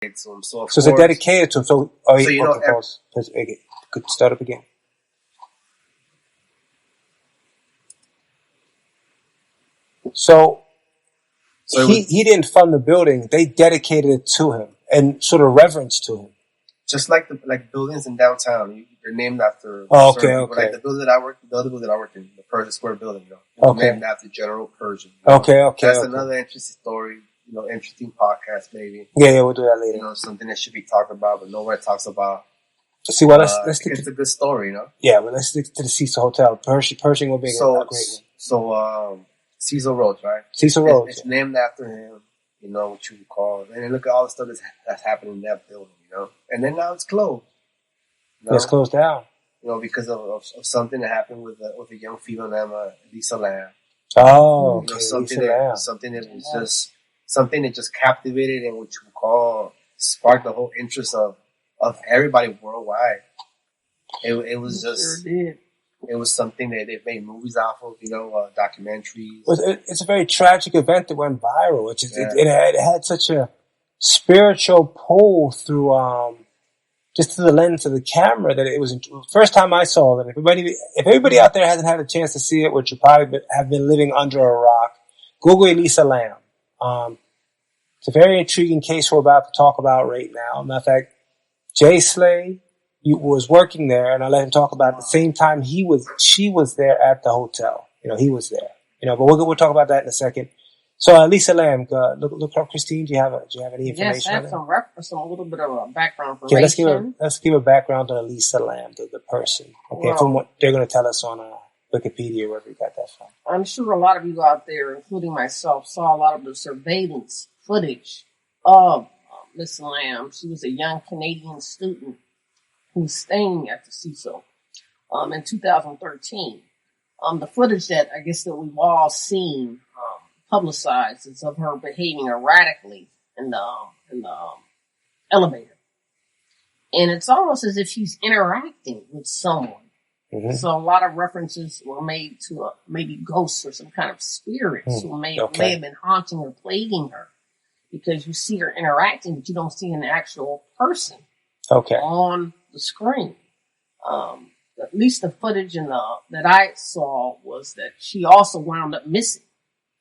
to him. So, it's dedicated to him. So, pause. Could start up again. So he didn't fund the building. They dedicated it to him and sort of reverence to him. Just like buildings in downtown, they're named after. Okay. Like the building that I worked in, the Persian Square building, named after General Persian. Okay. That's another interesting story. Interesting podcast maybe. Yeah, we'll do that later. Something that should be talked about, but nobody talks about. See, well, let's it's a good story, Yeah, but let's stick to the Cecil Hotel. Pershing will be a great one. So, Cecil Road, right? Cecil Road. It's named after him. What you would call. And then look at all the stuff that's happening in that building. And then now it's closed. It's closed down. Because of something that happened with a young female named Elisa Lam. Oh, okay. Something that just captivated and what you would call sparked the whole interest of everybody worldwide. It was just. It was something that they've made movies off of, documentaries. It's a very tragic event that went viral. It had such a spiritual pull through, just through the lens of the camera that it was the first time I saw it. If everybody out there hasn't had a chance to see it, which you probably have been living under a rock, Google Elisa Lam. It's a very intriguing case we're about to talk about right now. Matter of fact, JaySlay was working there, and I let him talk about it. At the same time she was there at the hotel. He was there. But we'll talk about that in a second. So, Elisa Lam, look up, Christine. Do you have any information? Yes, I have a little bit of a background information. Okay, let's give a background on Elisa Lam, the person. Okay, from what they're going to tell us on Wikipedia, wherever you got that from. I'm sure a lot of you out there, including myself, saw a lot of the surveillance footage of Miss Lam. She was a young Canadian student who was staying at the Cecil in 2013. The footage that I guess that we've all seen publicized is of her behaving erratically in the elevator, and it's almost as if she's interacting with someone. Mm-hmm. So a lot of references were made to maybe ghosts or some kind of spirits who may have been haunting or plaguing her, because you see her interacting, but you don't see an actual person on the screen. At least the footage that I saw was that she also wound up missing.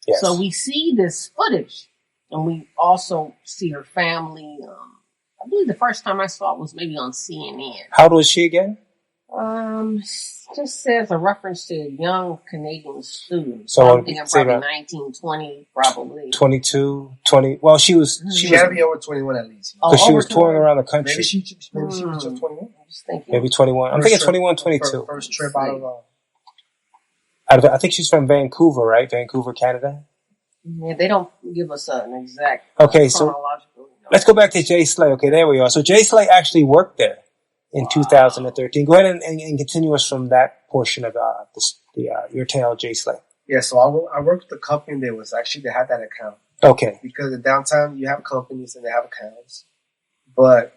Yes. So we see this footage, and we also see her family. I believe the first time I saw it was maybe on CNN. How old was she again? Just says a reference to a young Canadian student. So I'm thinking probably 19, 20, probably. 22, 20. Well, she had to be over 21 at least. Because she was touring around the country. Maybe she was just 21. I'm just thinking. Maybe 21. I'm thinking 21, 22. First trip out of... I think she's from Vancouver, right? Vancouver, Canada? Yeah, they don't give us an exact chronological. Let's go back to JaySlay. Okay, there we are. So JaySlay actually worked there in 2013. Go ahead and continue us from that portion of your tale, JaySlay. Yeah, so I worked with a company that had that account. Okay. Because in downtown, you have companies and they have accounts. But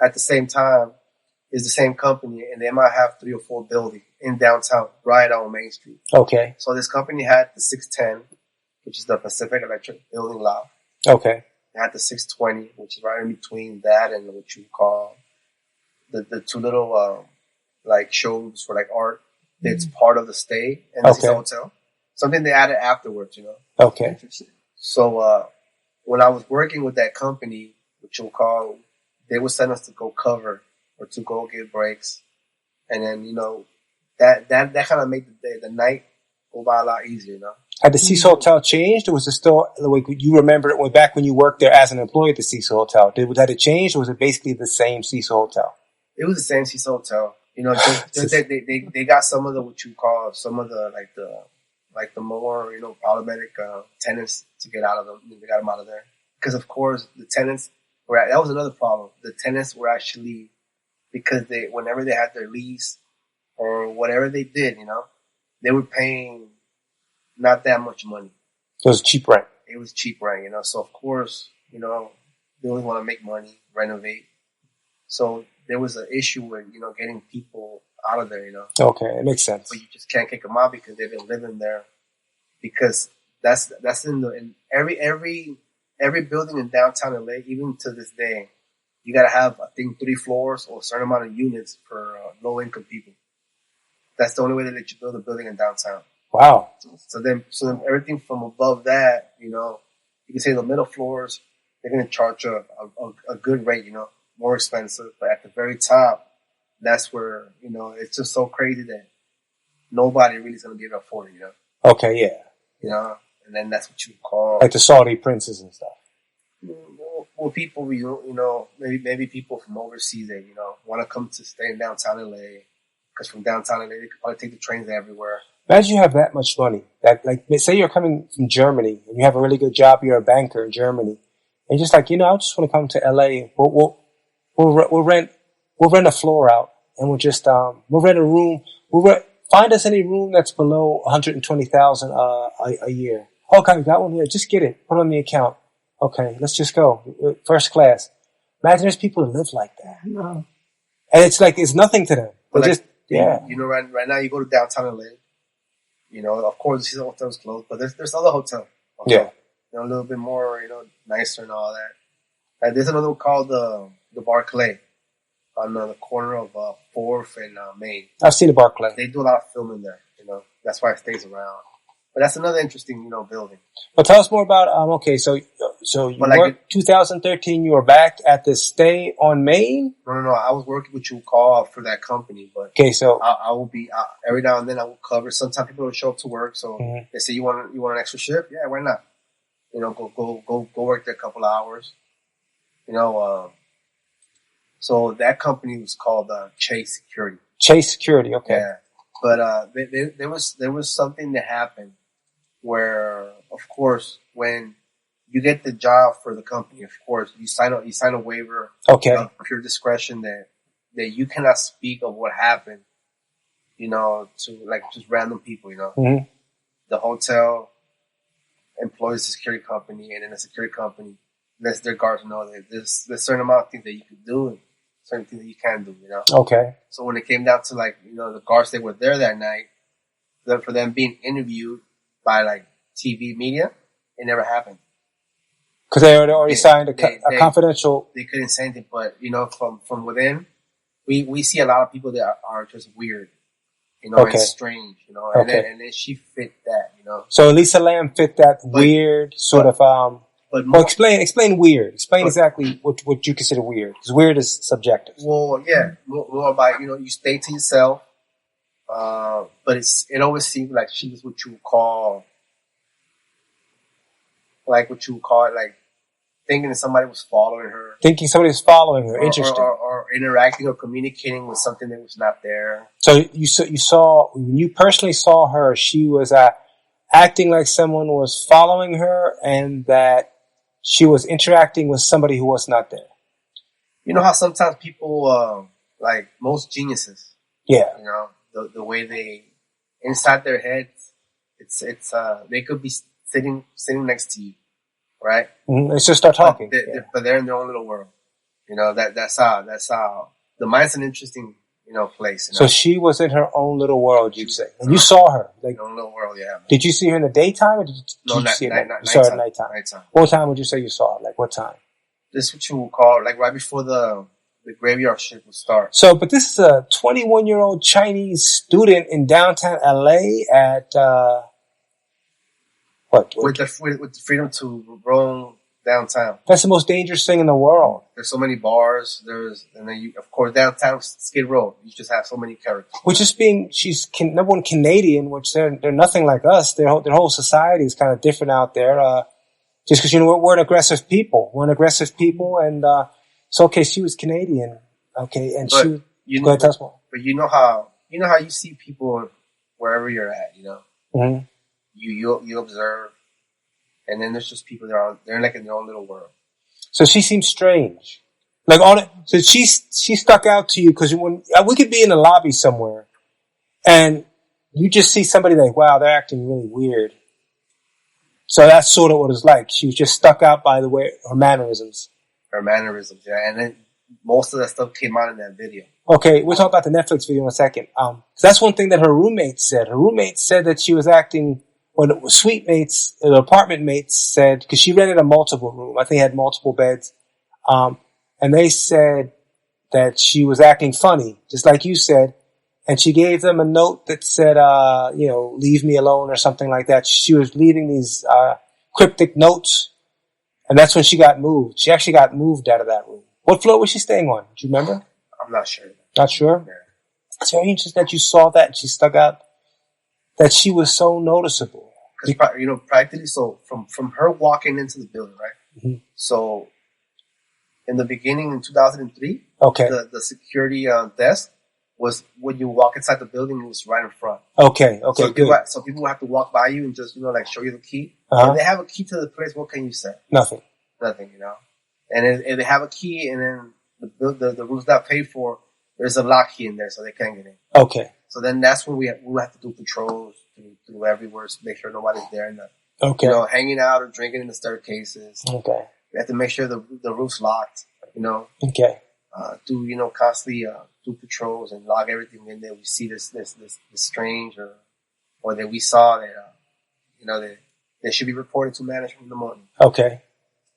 at the same time, it's the same company, and they might have 3 or 4 buildings in downtown, right on Main Street. Okay. So this company had the 610, which is the Pacific Electric building lot. Okay. They had the 620, which is right in between that and what you call the two little shows for art. It's part of the stay in the Cecil Hotel. Something they added afterwards, Okay. So when I was working with that company, which you'll call, they would send us to go cover or to go get breaks, and then that kind of made the night go by a lot easier, Had the Cecil Hotel changed, or was it still like you remember it back when you worked there as an employee at the Cecil Hotel? Had it changed, or was it basically the same Cecil Hotel? It was the same Cecil Hotel. They got some of the what you call some of the the more problematic tenants to get out of them. They got them out of there because of course the tenants that was another problem. The tenants were actually because whenever they had their lease or whatever they did, they were paying not that much money. So it was cheap rent. It was cheap rent, So of course, they only want to make money, renovate. So there was an issue with, getting people out of there, Okay, it makes sense. But you just can't kick them out because they've been living there. Because that's in every every building in downtown LA, even to this day, you got to have, I think, 3 floors or a certain amount of units for low-income people. That's the only way they let you build a building in downtown. Wow. So then everything from above that, you can say the middle floors, they're going to charge a good rate, more expensive. But at the very top, that's where, it's just so crazy that nobody really is going to be able to afford it, Okay, yeah. And then that's what you call... Like the Saudi princes and stuff. Well, people, maybe people from overseas that, want to come to stay in downtown LA. Because from downtown LA, they could probably take the trains everywhere. Imagine you have that much money. That, like, say you're coming from Germany and you have a really good job. You're a banker in Germany, and you're just like, I just want to come to LA. We'll rent a floor out, and we'll rent a room. Find us any room that's below $120,000 a year. Okay, we got one here. Just get it. Put it on the account. Okay, let's just go. First class. Imagine there's people that live like that. No. And it's like, it's nothing to them. But like, just, yeah. Right now you go to downtown LA, of course the Cecil Hotel is closed, but there's other hotels. Yeah. A little bit more, nicer and all that. There's another one called the Barclay on the corner of 4th and Main. I've seen the Barclay. They do a lot of filming there, That's why it stays around. But that's another interesting, building. But tell us more about, so you worked 2013, you were back at the stay on Main? No. I was working with you call for that company, but okay, so I will be every now and then I will cover. Sometimes people will show up to work, so they say you want an extra shift? Yeah, why not? Go work there a couple of hours. So that company was called Chase Security. Chase Security, okay. Yeah, but there was something that happened where, of course, when you get the job for the company, of course, you sign a waiver of pure discretion that you cannot speak of what happened, to like just random people, Mm-hmm. The hotel employs a security company, and then the security company lets their guards know that there's a certain amount of things that you can do and certain things that you can't do, Okay. So when it came down to the guards that were there that night, for them being interviewed by like TV media, it never happened. Because they had already signed a confidential. They couldn't say anything, but from within, we see a lot of people that are just weird, and strange, and then she fit that, So Elisa Lam fit that weird sort of. But more, explain weird. Explain exactly what you consider weird, because weird is subjective. Well, yeah, more about you stay to yourself. But it always seemed like she was what you would call like thinking that somebody was following her. Thinking somebody was following her. Interesting. Or interacting or communicating with something that was not there. So you saw, when you personally saw her, she was acting like someone was following her, and that she was interacting with somebody who was not there. You know how sometimes people, like most geniuses, yeah, the way they, inside their heads, it's they could be sitting next to you, right? Mm-hmm. Let's just start talking. But they're in their own little world. That's how the mind's an interesting, place. So she was in her own little world, you'd say, and you saw her. Like, in her own little world, yeah. Did you see her in the daytime, or did you see her at nighttime? Nighttime. What time would you say you saw her? Like, what time? This is what you would call like right before the graveyard shift would start. So, but this is a 21-year-old Chinese student in downtown LA at what? With the freedom to roam downtown. That's the most dangerous thing in the world. Then so many bars. And then of course, downtown Skid Row. You just have so many characters. Which is she's number one Canadian, which they're nothing like us. Their whole society is kind of different out there. Just because we're an aggressive people. We're an aggressive people, and so okay, she was Canadian, okay, and go ahead, tell us more. But you know how you see people wherever you're at, Mm-hmm. You observe, and then there's just people they're like in their own little world. So she seems strange, like so she stuck out to you because when we could be in a lobby somewhere, and you just see somebody like, wow, they're acting really weird. So that's sort of what it's like. She was just stuck out by the way her mannerisms. Her mannerisms, yeah, and then most of that stuff came out in that video. Okay, we'll talk about the Netflix video in a second. So that's one thing that her roommate said. Her roommate said that she was acting when it was suite mates, the apartment mates said, because she rented a multiple room, I think it had multiple beds, and they said that she was acting funny, just like you said, and she gave them a note that said, leave me alone or something like that. She was leaving these cryptic notes, and that's when she got moved. She actually got moved out of that room. What floor was she staying on? Do you remember? I'm not sure. Not sure? Yeah. It's very interesting that you saw that and she stuck out, that she was so noticeable. Because, practically, so from her walking into the building, right? Mm-hmm. So, in the beginning in 2003, okay, the security desk was, when you walk inside the building, it was right in front. Okay, so good. People have to walk by you and just, show you the key. Uh-huh. If they have a key to the place, what can you say? Nothing, And if they have a key and then the room's not paid for, there's a lock key in there so they can't get in. Okay. So then that's when we have to do patrols through everywhere to make sure nobody's there. And okay. Hanging out or drinking in the staircases. Okay. We have to make sure the roof's locked, Okay. Constantly do patrols and log everything in there. We see this strange or that we saw that, they should be reported to management in the morning. Okay.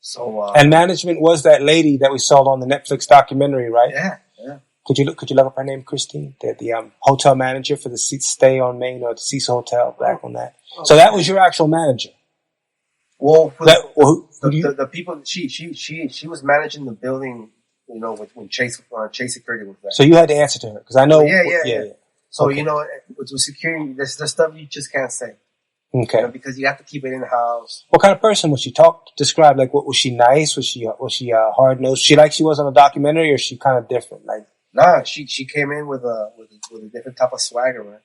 So, and management was that lady that we saw on the Netflix documentary, right? Yeah. Could you look up her name, Christine? The hotel manager for the stay on Main or the Cecil Hotel, back on that. So that was your actual manager. Well, the people, she was managing the building, when Chase Security was there. So you had to answer to her, because I know. Yeah. So, with security, there's stuff you just can't say. Okay. Because you have to keep it in the house. What kind of person was she? Describe, like, what was she? Nice? Was she hard nosed? She like she was on a documentary, or she kind of different? Like, nah, she came in with a different type of swagger, man.